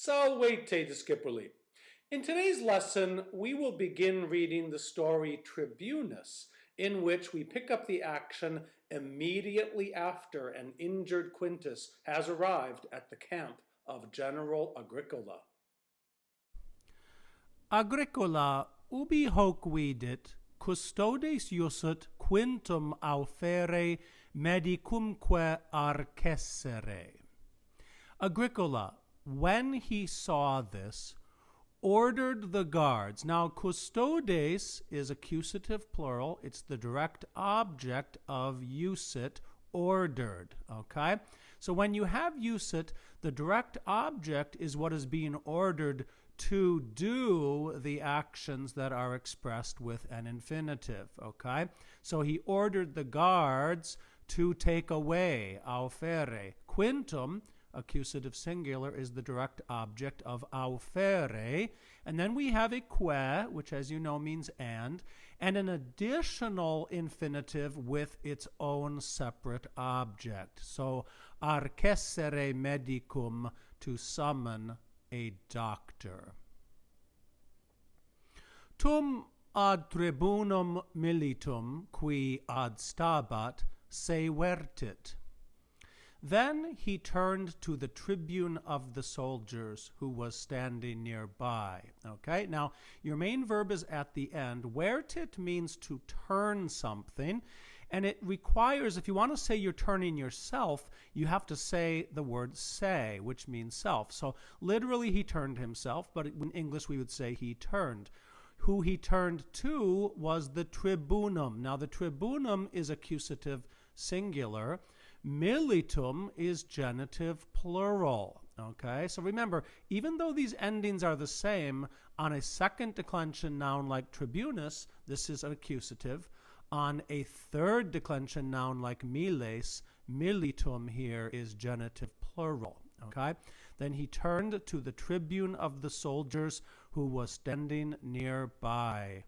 Salvete disciplini. In today's lesson, we will begin reading the story Tribunus, in which we pick up the action immediately after an injured Quintus has arrived at the camp of General Agricola. Agricola ubi hoc vidit, custodes iusset quintum aufere medicumque arcessere. Agricola, when he saw this, ordered the guards. Now, custodes is accusative plural. It's the direct object of exiisset, ordered, okay? So when you have exiisset, the direct object is what is being ordered to do the actions that are expressed with an infinitive, okay? So he ordered the guards to take away, aufere. Quintum, accusative singular, is the direct object of aufere. And then we have a que, which as you know means and an additional infinitive with its own separate object. So arcessere medicum, to summon a doctor. Tum ad tribunum militum qui ad stabat severtit. Then he turned to the tribune of the soldiers who was standing nearby. Okay, now your main verb is at the end. Vertit means to turn something, and it requires, if you want to say you're turning yourself, you have to say the word se, which means self. So literally he turned himself, but in English we would say he turned. Who he turned to was the tribunum. Now the tribunum is accusative singular. Militum is genitive plural. Okay, so remember, even though these endings are the same, on a second declension noun like tribunus, this is an accusative. On a third declension noun like miles, militum here is genitive plural. Okay, then he turned to the tribune of the soldiers who was standing nearby.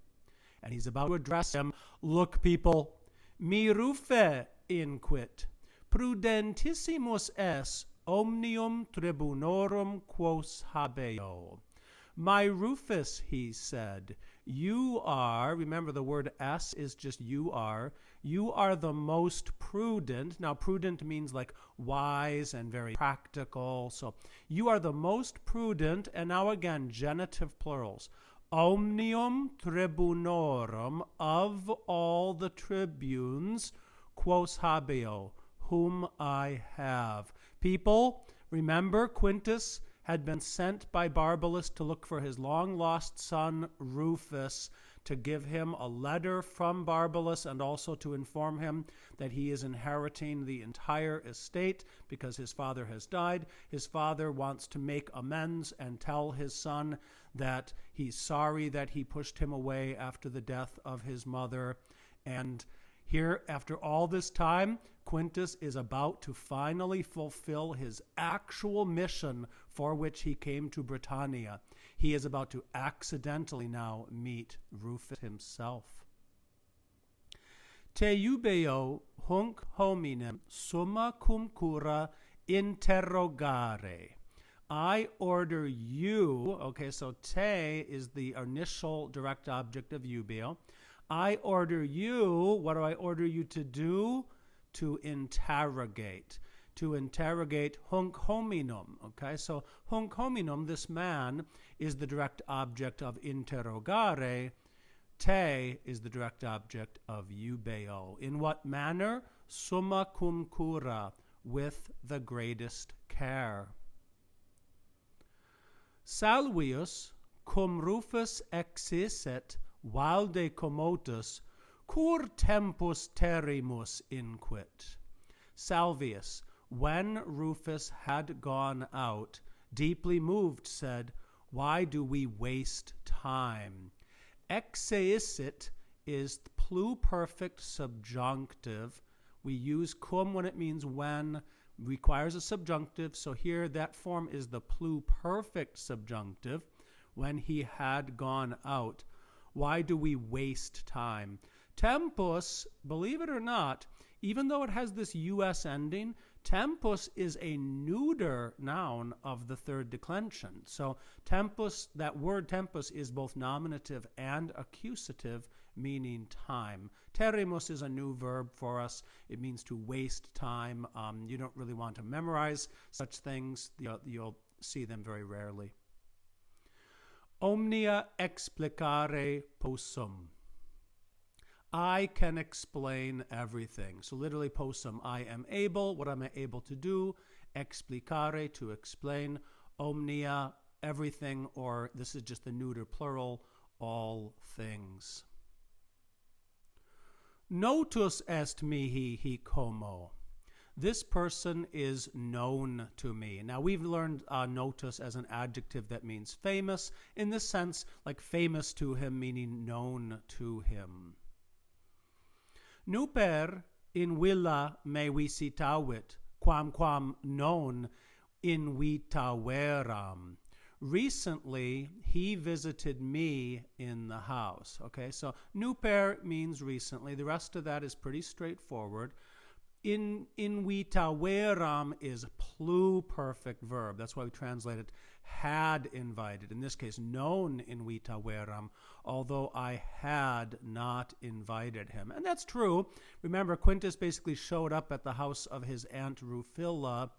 And he's about to address him. Look, people, mi rufe inquit. Prudentissimus es omnium tribunorum quos habeo. My Rufus, he said, you are, remember the word s is just you are the most prudent. Now prudent means like wise and very practical. So you are the most prudent, and now again, genitive plurals. Omnium tribunorum, of all the tribunes, quos habeo, whom I have. People, remember Quintus had been sent by Barbalus to look for his long-lost son Rufus, to give him a letter from Barbalus and also to inform him that he is inheriting the entire estate because his father has died. His father wants to make amends and tell his son that he's sorry that he pushed him away after the death of his mother. And here, after all this time, Quintus is about to finally fulfill his actual mission for which he came to Britannia. He is about to accidentally now meet Rufus himself. Te eubeo hunc hominem summa cum cura interrogare. I order you, okay, so te is the initial direct object of eubeo. I order you, what do I order you to do? To interrogate. To interrogate hunc hominum. Okay, so hunc hominum, this man, is the direct object of interrogare. Te is the direct object of eubeo. In what manner? Summa cum cura, with the greatest care. Salvius cum Rufus exiisset valde commotus, cur tempus terimus inquit. Salvius, when Rufus had gone out, deeply moved, said, why do we waste time? Exiisset is pluperfect subjunctive. We use cum when it means when, requires a subjunctive. So here that form is the pluperfect subjunctive. When he had gone out. Why do we waste time? Tempus, believe it or not, even though it has this US ending, Tempus is a neuter noun of the third declension. So tempus, that word tempus, is both nominative and accusative, meaning time. Terimus is a new verb for us. It means to waste time. You don't really want to memorize such things. You'll see them very rarely. Omnia explicare possum. I can explain everything. So literally possum, I am able. What am I able to do? Explicare, to explain. Omnia, everything, or this is just the neuter plural, all things. Notus est mihi hic homo. This person is known to me. Now, we've learned notus as an adjective that means famous, in this sense, like famous to him, meaning known to him. Nuper in villa me visitavit, quamquam non invitaveram. Recently, he visited me in the house. Okay, so nuper means recently. The rest of that is pretty straightforward. Invitaveram is pluperfect verb. That's why we translate it had invited. In this case, non invitaveram, although I had not invited him. And that's true. Remember, Quintus basically showed up at the house of his aunt Rufilla,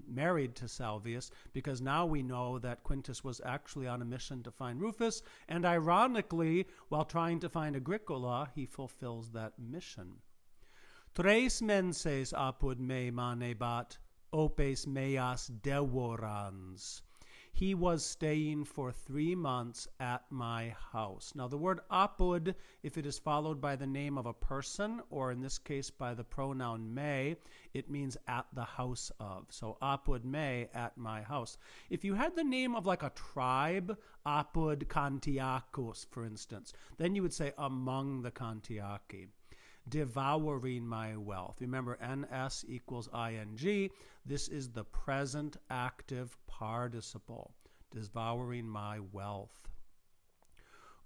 married to Salvius, because now we know that Quintus was actually on a mission to find Rufus, and ironically, while trying to find Agricola, he fulfills that mission. Tres menses apud me manebat, opes meas devorans. He was staying for 3 months at my house. Now, the word apud, if it is followed by the name of a person, or in this case by the pronoun me, it means at the house of. So, apud me, at my house. If you had the name of like a tribe, apud Cantiacus, for instance, then you would say among the Cantiaci. Devouring my wealth. Remember, NS equals ing. This is the present active participle. Devouring my wealth.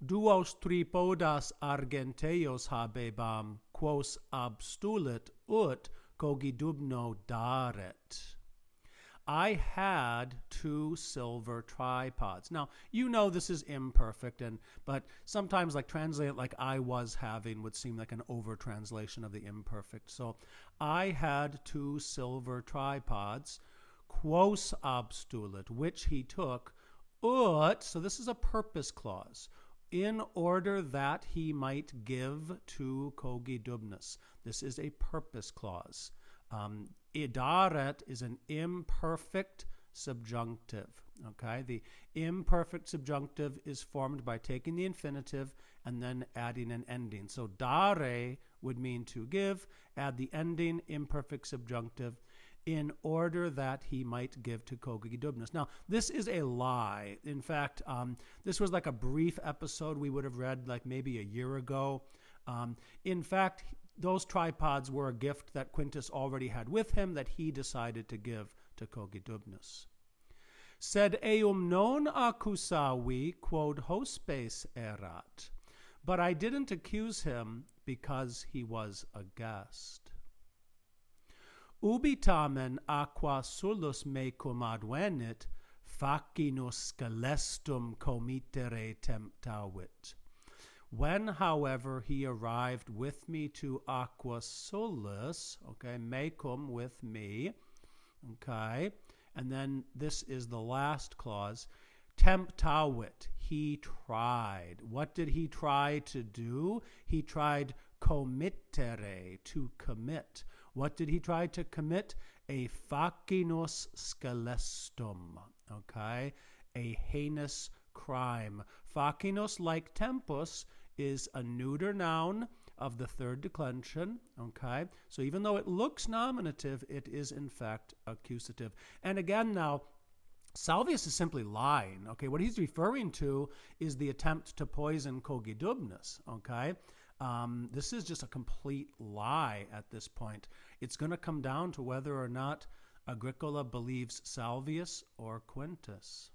Duos tripodas argenteos habebam, quos abstulit ut cogidubno daret. I had 2 silver tripods. Now, you know this is imperfect, but sometimes like translate it like I was having would seem like an over-translation of the imperfect. So, I had 2 silver tripods, quos abstulit, which he took, ut, so this is a purpose clause, in order that he might give to cogidubnus. This is a purpose clause. Idaret is an imperfect subjunctive. Okay, the imperfect subjunctive is formed by taking the infinitive and then adding an ending. So dare would mean to give, add the ending, imperfect subjunctive, in order that he might give to cogidubnus. Now, this is a lie. In fact, this was like a brief episode we would have read like maybe a year ago. In fact, those tripods were a gift that Quintus already had with him that he decided to give to cogidubnus. Sed eum non accusavi quod hospes erat. But I didn't accuse him because he was a guest. Ubi tamen Aquas Sulis mecum advenit, facinus scelestum committere temptavit. When, however, he arrived with me to Aquas Sulis, okay, mecum, with me, okay, and then this is the last clause, temptavit, he tried. What did he try to do? He tried committere, to commit. What did he try to commit? A facinus scelestum, okay, a heinous crime. Facinus, like tempus, is a neuter noun of the third declension, okay? So even though it looks nominative, it is in fact accusative. And again now, Salvius is simply lying, okay? What he's referring to is the attempt to poison cogidubnus, okay? This is just a complete lie at this point. It's going to come down to whether or not Agricola believes Salvius or Quintus.